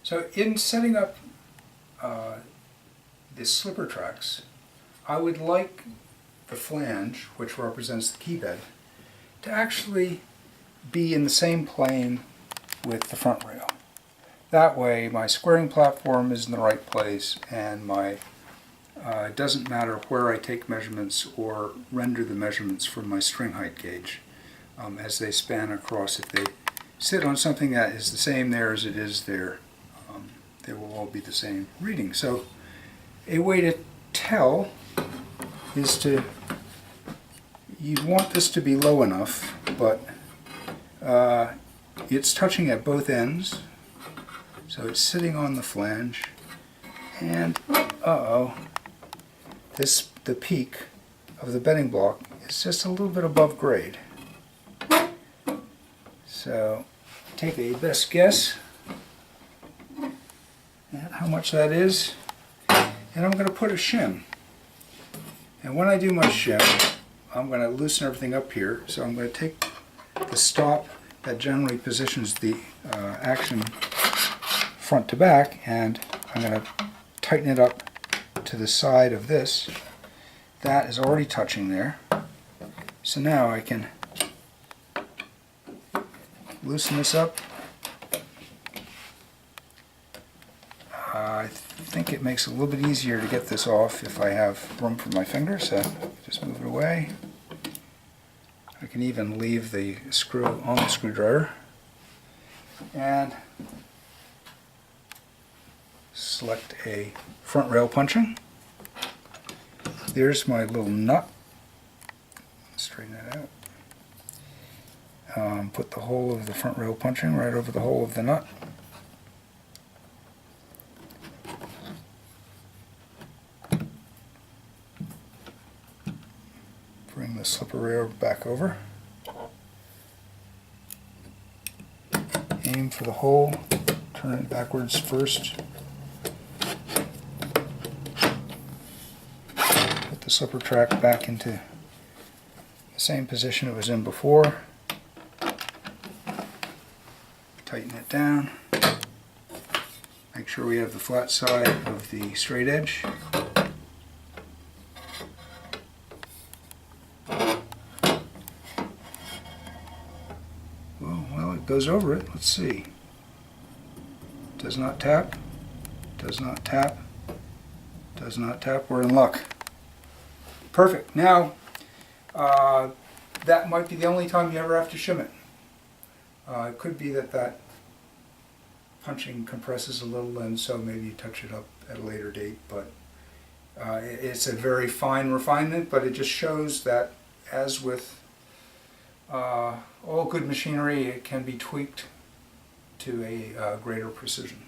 So in setting up the slipper tracks, I would like the flange, which represents the key bed, to actually be in the same plane with the front rail. That way my squaring platform is in the right place, and it doesn't matter where I take measurements or render the measurements from my string height gauge as they span across. If they sit on something that is the same there as it is there, they will all be the same reading. So a way to tell is you'd want this to be low enough, but it's touching at both ends, so it's sitting on the flange, and the peak of the bedding block is just a little bit above grade. So take a best guess at how much that is, and I'm going to put a shim. And when I do my shim, I'm going to loosen everything up here. So I'm going to take the stop that generally positions the action front to back, and I'm going to tighten it up to the side of this. That is already touching there. So now I can loosen this up. I think it makes it a little bit easier to get this off if I have room for my finger, so just move it away. I can even leave the screw on the screwdriver and select a front rail punching. There's my little nut. Straighten that out. Put the hole of the front rail punching right over the hole of the nut. Bring the slipper rail back over. Aim for the hole. Turn it backwards first. Put the slipper track back into the same position it was in before. Tighten it down. Make sure we have the flat side of the straight edge. Well, it goes over it. Let's see. Does not tap. Does not tap. Does not tap. We're in luck. Perfect. Now, that might be the only time you ever have to shim it. It could be that punching compresses a little, and so maybe you touch it up at a later date, but it's a very fine refinement, but it just shows that, as with all good machinery, it can be tweaked to a greater precision.